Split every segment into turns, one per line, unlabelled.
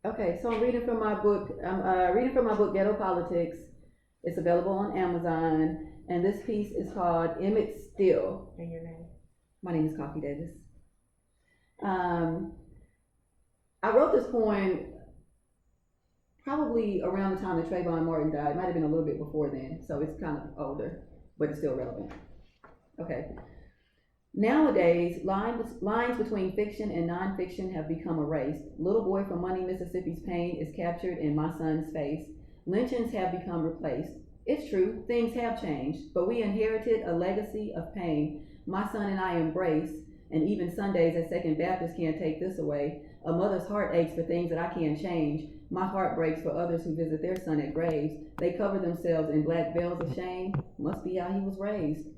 Okay, so I'm reading from my book. I'm reading from my book, Ghetto Politics. It's available on Amazon, and this piece is called Emmett Still.
And your name?
My name is Coffy Davis. Um, I wrote this poem probably around the time that Trayvon Martin died. It might have been a little bit before then, so it's kind of older, but it's still relevant. Okay. Nowadays, lines between fiction and nonfiction have become erased. Little boy from Money, Mississippi's pain is captured in my son's face. Lynchings have become replaced. It's true, things have changed, but we inherited a legacy of pain. My son and I embrace, and even Sundays at Second Baptist can't take this away. A mother's heart aches for things that I can't change. My heart breaks for others who visit their son at graves. They cover themselves in black veils of shame. Must be how he was raised.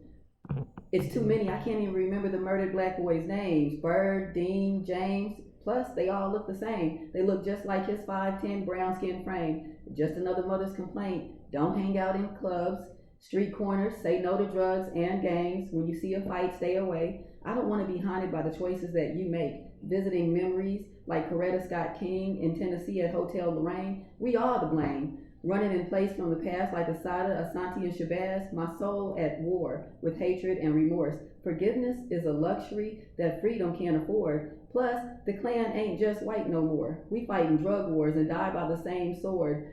It's too many. I can't even remember the murdered black boys' names. Bird, Dean, James. Plus, they all look the same. They look just like his 5'10" brown skin frame. Just another mother's complaint. Don't hang out in clubs, street corners, say no to drugs and gangs. When you see a fight, stay away. I don't want to be haunted by the choices that you make. Visiting memories like Coretta Scott King in Tennessee at Hotel Lorraine. We all to blame. Running in place from the past like Asada, Asante, and Shabazz, my soul at war with hatred and remorse. Forgiveness is a luxury that freedom can't afford. Plus, the Klan ain't just white no more. We fighting drug wars and die by the same sword.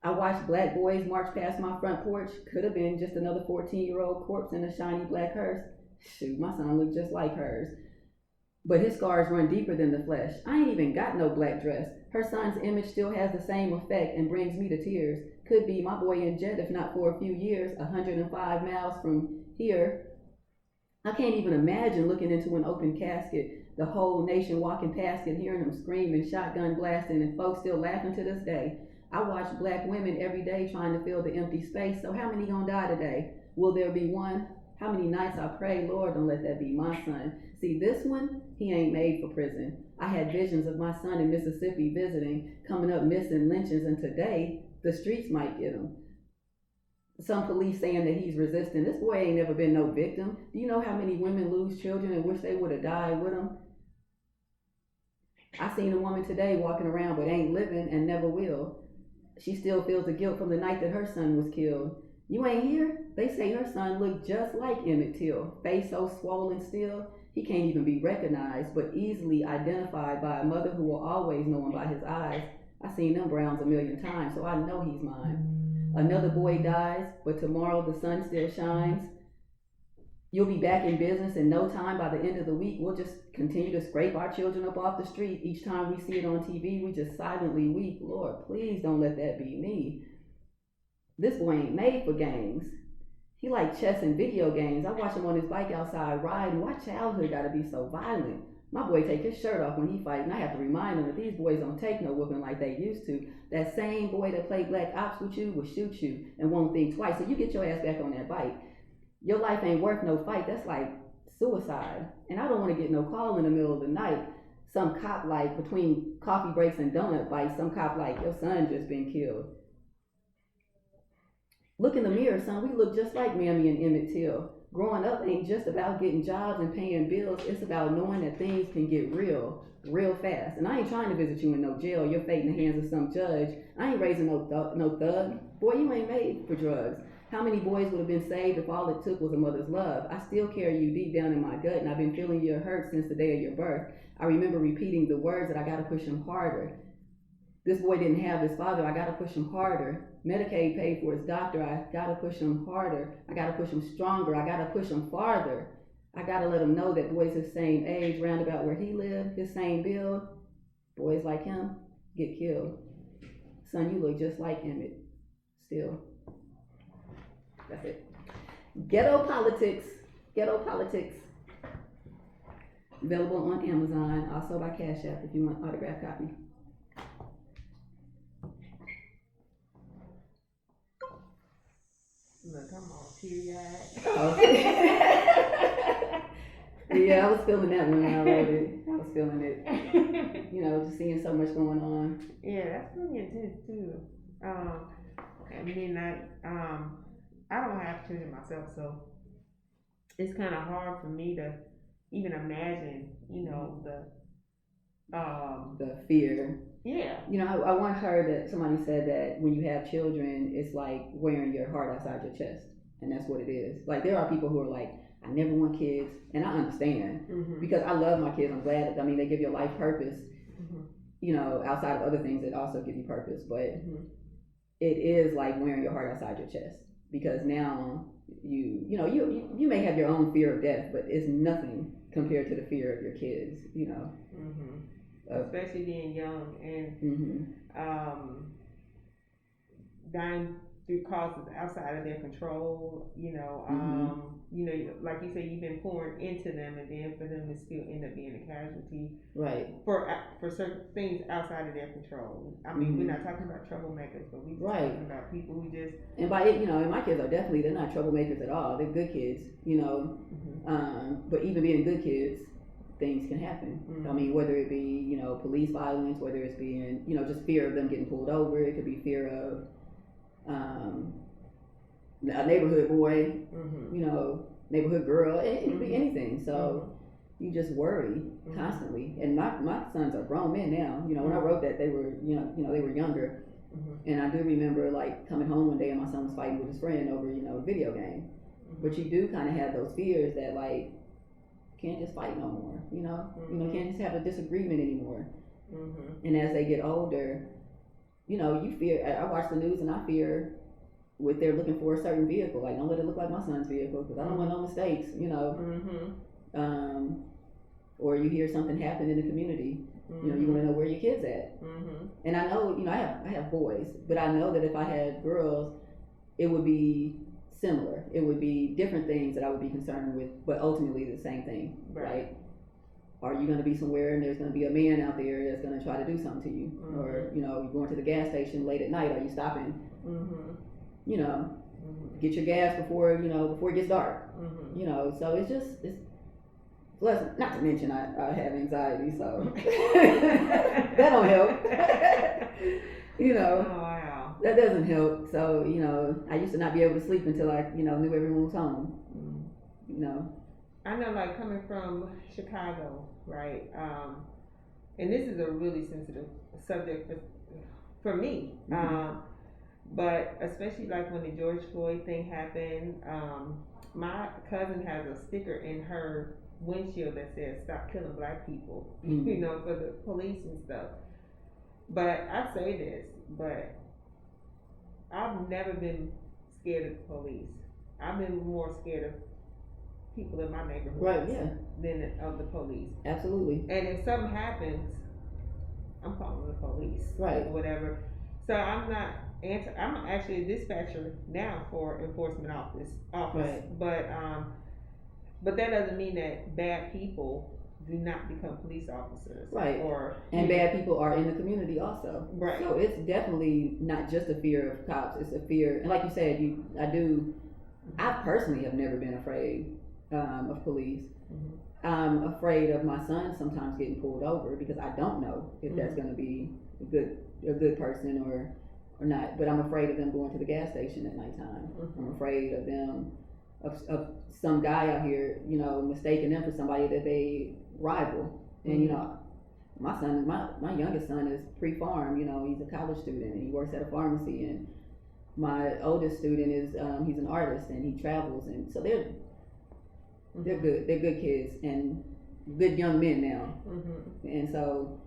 I watched black boys march past my front porch. Could have been just another 14-year-old corpse in a shiny black hearse. Shoot, my son looked just like hers. But his scars run deeper than the flesh. I ain't even got no black dress. Her son's image still has the same effect and brings me to tears. Could be my boy in jet if not for a few years, 105 miles from here. I can't even imagine looking into an open casket, the whole nation walking past it, hearing them screaming, shotgun blasting, and folks still laughing to this day. I watch black women every day trying to fill the empty space, so how many gonna die today? Will there be one? How many nights I pray, Lord, don't let that be my son. See, this one, he ain't made for prison. I had visions of my son in Mississippi visiting, coming up missing lynchings, and today, the streets might get him. Some police saying that he's resisting. This boy ain't never been no victim. Do you know how many women lose children and wish they would have died with him? I seen a woman today walking around but ain't living and never will. She still feels the guilt from the night that her son was killed. You ain't here? They say her son looked just like Emmett Till, face so swollen still, he can't even be recognized, but easily identified by a mother who will always know him by his eyes. I seen them Browns a million times, so I know he's mine. Another boy dies, but tomorrow the sun still shines. You'll be back in business in no time. By the end of the week, we'll just continue to scrape our children up off the street. Each time we see it on TV, we just silently weep. Lord, please don't let that be me. This boy ain't made for games. He like chess and video games. I watch him on his bike outside riding. Why childhood gotta be so violent? My boy take his shirt off when he fight, and I have to remind him that these boys don't take no whooping like they used to. That same boy that played black ops with you will shoot you and won't think twice. So you get your ass back on that bike. Your life ain't worth no fight. That's like suicide. And I don't want to get no call in the middle of the night. Some cop like between coffee breaks and donut bites, some cop like your son just been killed. Look in the mirror, son. We look just like Mammy and Emmett Till. Growing up ain't just about getting jobs and paying bills. It's about knowing that things can get real fast. And I ain't trying to visit you in no jail. Your fate in the hands of some judge. I ain't raising no thug. Boy, you ain't made for drugs. How many boys would have been saved if all it took was a mother's love? I still carry you deep down in my gut, and I've been feeling your hurt since the day of your birth. I remember repeating the words that I gotta push him harder. This boy didn't have his father, I gotta push him harder. Medicaid paid for his doctor, I gotta push him harder. I gotta push him stronger, I gotta push him farther. I gotta let him know that boys his same age, round about where he lived, his same build, boys like him get killed. Son, you look just like Emmett, still. That's it. Ghetto Politics, Ghetto Politics. Available on Amazon, also by Cash App if you want an autographed copy.
Look, I'm all teary-eyed.
Oh. Yeah, I was feeling that when I wrote it. I was feeling it. You know, just seeing so much going on.
Yeah, that's really intense too. At midnight, I don't have children myself, so it's kind of hard for me to even imagine,
The fear.
Yeah.
You know, I once heard that somebody said that when you have children, it's like wearing your heart outside your chest, and that's what it is. Like there are people who are like, I never want kids, and I understand because I love my kids. I'm glad. I mean, they give you a life purpose. You know, outside of other things that also give you purpose, but it is like wearing your heart outside your chest because now you may have your own fear of death, but it's nothing compared to the fear of your kids. You know.
Especially being young and dying through causes outside of their control, you know, like you say, you've been pouring into them, and then for them to still end up being a casualty,
right?
For certain things outside of their control. I mean, we're not talking about troublemakers, but we're talking about people who just.
And by it, you know, and my kids are definitely, they're not troublemakers at all. They're good kids, you know. But even being good kids, things can happen. I mean, whether it be, you know, police violence, whether it's being, you know, just fear of them getting pulled over. It could be fear of a neighborhood boy, you know, neighborhood girl. It could be anything. So you just worry constantly. And my sons are grown men now. You know, when I wrote that, they were, you know, they were younger. And I do remember like coming home one day and my son was fighting with his friend over, you know, a video game. But you do kind of have those fears that like can't just fight no more. You know, can't just have a disagreement anymore. And as they get older, you know, you fear. I watch the news and I fear if they're looking for a certain vehicle, like don't let it look like my son's vehicle because I don't want no mistakes, you know. Or you hear something happen in the community, you know, you want to know where your kid's at. And I know, you know, I have boys, but I know that if I had girls, it would be similar. It would be different things that I would be concerned with, but ultimately the same thing, right? Are you going to be somewhere and there's going to be a man out there that's going to try to do something to you? Or, you know, you're going to the gas station late at night, are you stopping? You know, get your gas before it gets dark. You know, so it's plus, not to mention I have anxiety, so that don't help. You know.
Oh, wow.
That doesn't help. So, you know, I used to not be able to sleep until I, you know, knew everyone was home. You know.
I know, like, coming from Chicago, right? And this is a really sensitive subject for me. But especially like when the George Floyd thing happened, my cousin has a sticker in her windshield that says "Stop killing black people," you know, for the police and stuff. But I say this, but I've never been scared of the police. I've been more scared of people in my neighborhood than of the police.
Absolutely.
And if something happens, I'm calling the police, or whatever. So I'm actually a dispatcher now for enforcement office. But that doesn't mean that bad people do not become police officers. Right.
And bad people are in the community also. Right. So it's definitely not just a fear of cops. It's a fear, and like you said, I personally have never been afraid of police. I'm afraid of my son sometimes getting pulled over because I don't know if that's going to be a good person or not. But I'm afraid of them going to the gas station at nighttime. I'm afraid of them of some guy out here, you know, mistaking them for somebody that they rival. And you know, my youngest son is pre-farm. You know, he's a college student and he works at a pharmacy. And my oldest student is he's an artist and he travels. And so they're good. They're good kids and good young men now. And so,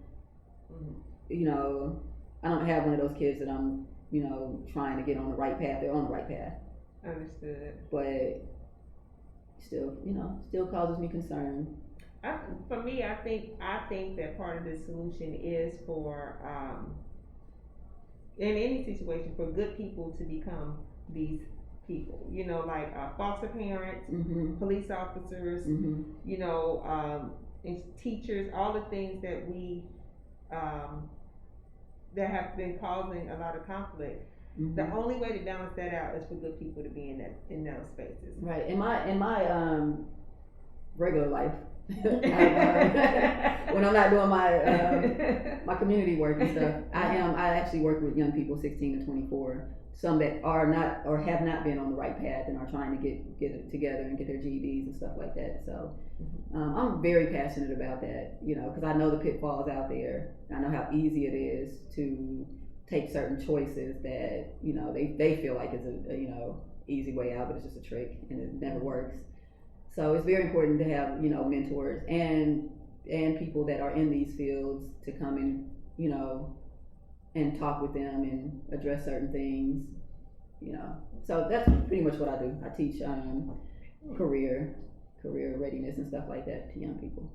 you know, I don't have one of those kids that I'm, you know, trying to get on the right path. They're on the right path.
Understood.
But still, you know, still causes me concern.
For me, I think that part of the solution is for, in any situation, for good people to become these people. You know, like foster parents, police officers, you know, and teachers, all the things that we that have been causing a lot of conflict. The only way to balance that out is for good people to be in those spaces. Right.
In my regular life, when I'm not doing my my community work and stuff, I actually work with young people 16 to 24 some that are not or have not been on the right path and are trying to get it together and get their GEDs and stuff like that. So I'm very passionate about that, you know, because I know the pitfalls out there. I know how easy it is to take certain choices that, you know, they feel like is a you know, easy way out, but it's just a trick and it never works. So it's very important to have, you know, mentors and people that are in these fields to come and, you know, and talk with them and address certain things, you know. So that's pretty much what I do. I teach career readiness and stuff like that to young people.